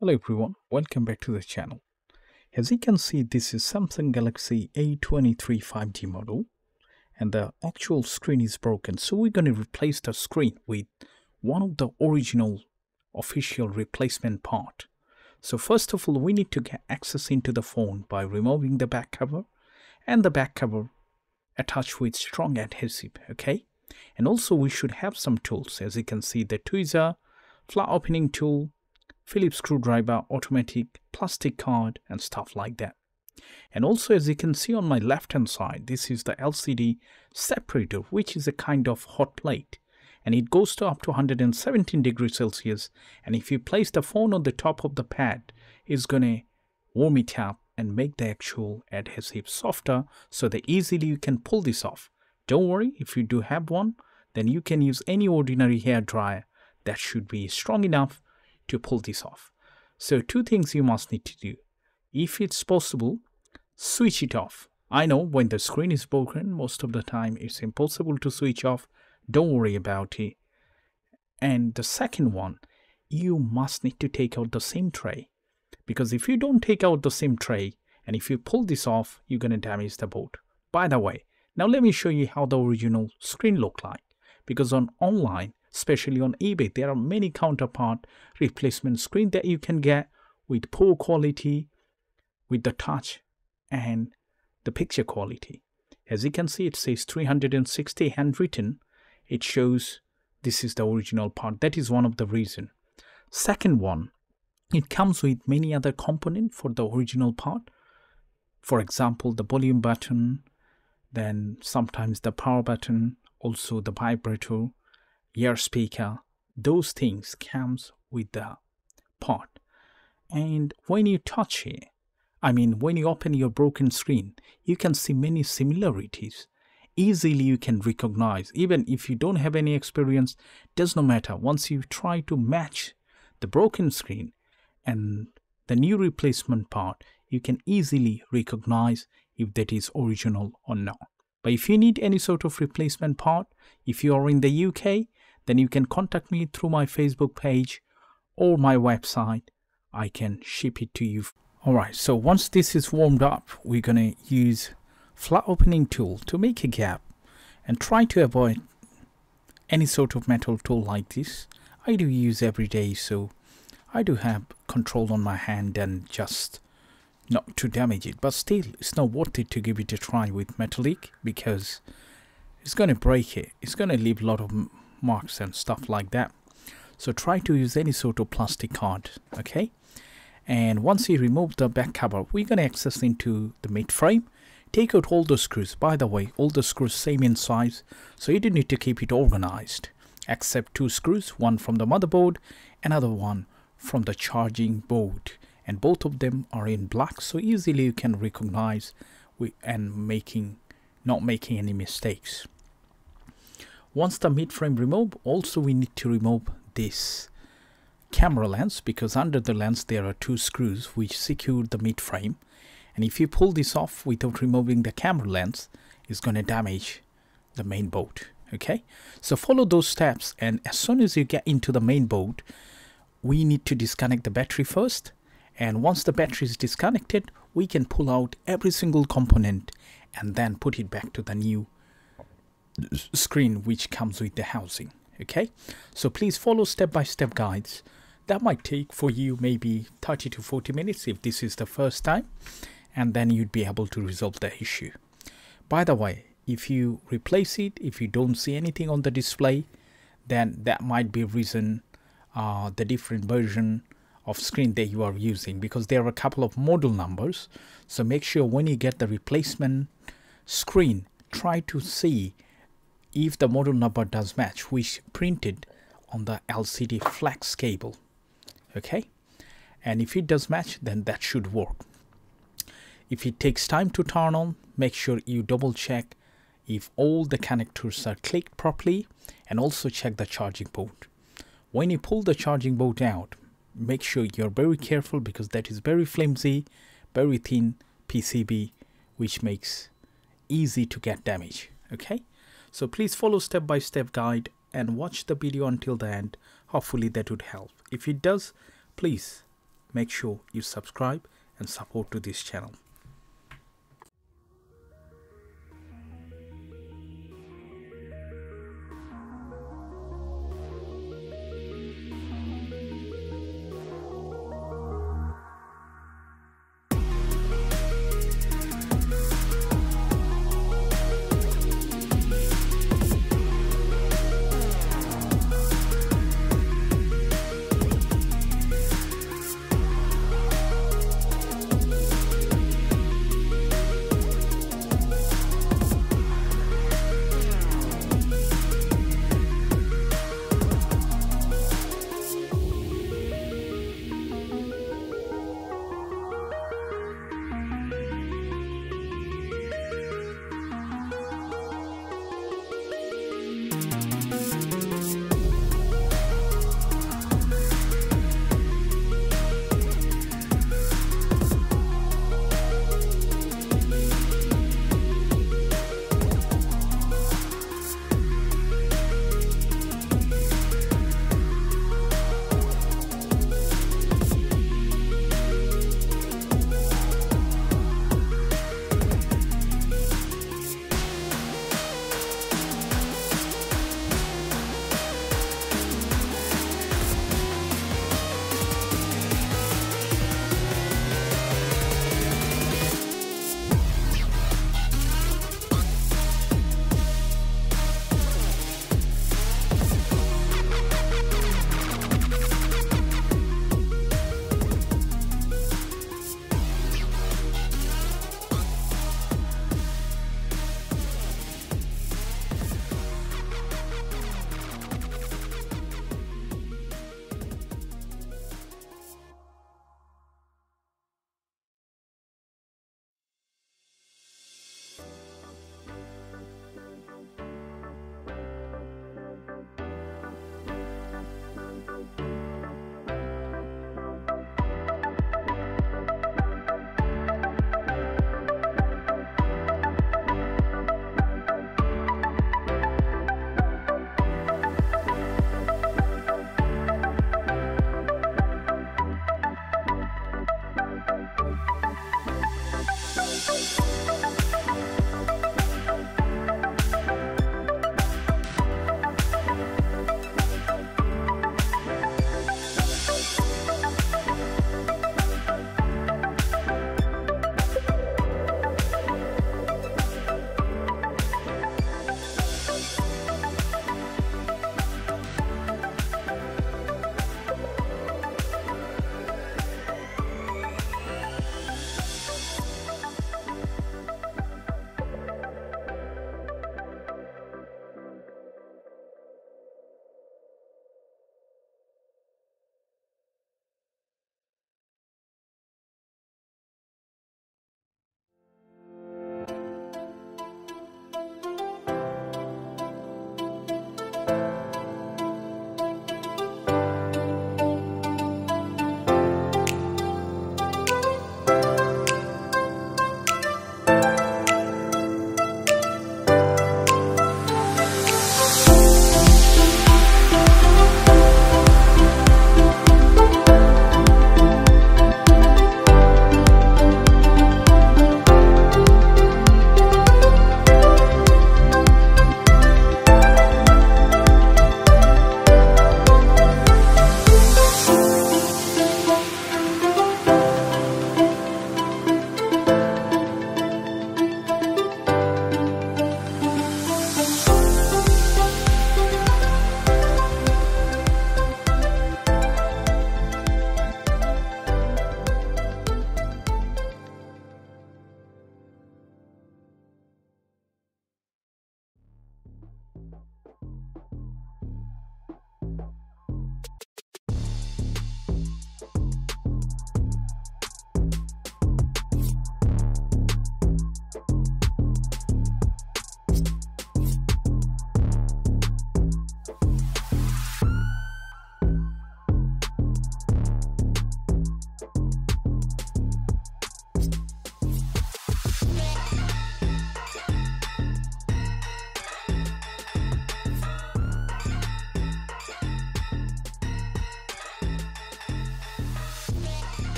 Hello everyone, welcome back to the channel. As you can see, this is Samsung Galaxy A23 5G model and the actual screen is broken. So we're going to replace the screen with one of the original official replacement part. So first of all, we need to get access into the phone by removing the back cover and the back cover attached with strong adhesive, okay? And also we should have some tools. As you can see, the tweezer, flat opening tool, Phillips screwdriver, automatic, plastic card, and stuff like that. And also, as you can see on my left hand side, this is the LCD separator, which is a kind of hot plate, and it goes to up to 117 degrees Celsius. And if you place the phone on the top of the pad, it's gonna warm it up and make the actual adhesive softer, so that easily you can pull this off. Don't worry, if you do have one, then you can use any ordinary hair dryer that should be strong enough to pull this off. So two things you must need to do. If it's possible, switch it off. I know when the screen is broken, most of the time it's impossible to switch off. Don't worry about it. And the second one, you must need to take out the SIM tray, because if you don't take out the SIM tray and if you pull this off, you're going to damage the board. By the way, now let me show you how the original screen look like, because on online, especially on eBay, there are many counterpart replacement screen that you can get with poor quality, with the touch and the picture quality. As you can see, it says 360 handwritten. It shows this is the original part. That is one of the reason. Second one, it comes with many other components for the original part. For example, the volume button, then sometimes the power button, also the vibrator, ear speaker. Those things comes with the part. And when you touch it, when you open your broken screen, you can see many similarities. Easily you can recognize, even if you don't have any experience, does not matter. Once you try to match the broken screen and the new replacement part, you can easily recognize if that is original or not. But if you need any sort of replacement part, if you are in the UK, then you can contact me through my Facebook page or my website. I can ship it to you. Alright, so once this is warmed up, we're going to use flat opening tool to make a gap and try to avoid any sort of metal tool like this. I do use every day, so I do have control on my hand and just not to damage it. But still, it's not worth it to give it a try with metallic, because it's going to break it. It's going to leave a lot of marks and stuff like that. So try to use any sort of plastic card, okay? And once you remove the back cover, we're going to access into the mid frame. Take out all the screws. By the way, all the screws same in size, so you don't need to keep it organized, except two screws, one from the motherboard, another one from the charging board, and both of them are in black, so easily you can recognize and not making any mistakes. Once the mid frame removed, also we need to remove this camera lens, because under the lens there are two screws which secure the mid frame, and if you pull this off without removing the camera lens, it's going to damage the main board. Okay, so follow those steps, and as soon as you get into the main board, we need to disconnect the battery first. And once the battery is disconnected, we can pull out every single component and then put it back to the new screen which comes with the housing. Okay, so please follow step-by-step guides. That might take for you maybe 30 to 40 minutes if this is the first time, and then you'd be able to resolve the issue. By the way, if you replace it, if you don't see anything on the display, then that might be reason the different version of screen that you are using, because there are a couple of model numbers. So make sure when you get the replacement screen, try to see if the model number does match, which printed on the LCD flex cable. Okay, and if it does match, then that should work. If it takes time to turn on, make sure you double check if all the connectors are clicked properly, and also check the charging board. When you pull the charging board out, make sure you're very careful, because that is very flimsy, very thin PCB, which makes easy to get damage. Okay, so please follow step-by-step guide and watch the video until the end. Hopefully that would help. If it does, please make sure you subscribe and support to this channel.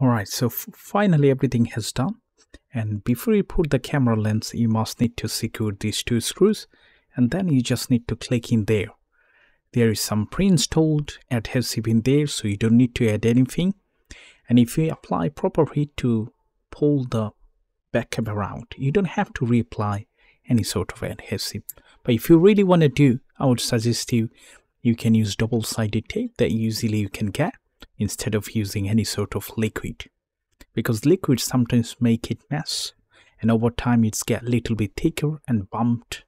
Alright, so finally everything has done. And before you put the camera lens, you must need to secure these two screws, and then you just need to click in there. There is some pre-installed adhesive in there, so you don't need to add anything. And if you apply proper heat to pull the backup around, you don't have to reapply any sort of adhesive. But if you really want to do, I would suggest you can use double-sided tape that usually you can get instead of using any sort of liquid, because liquids sometimes make it mess, and over time it's get a little bit thicker and bumped,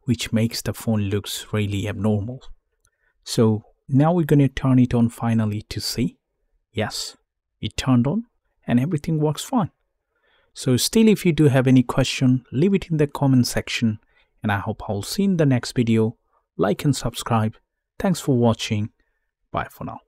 which makes the phone looks really abnormal. So now we're going to turn it on finally to see. Yes, it turned on and everything works fine. So still, if you do have any question, leave it in the comment section, and I hope I'll see you in the next video. Like and subscribe. Thanks for watching. Bye for now.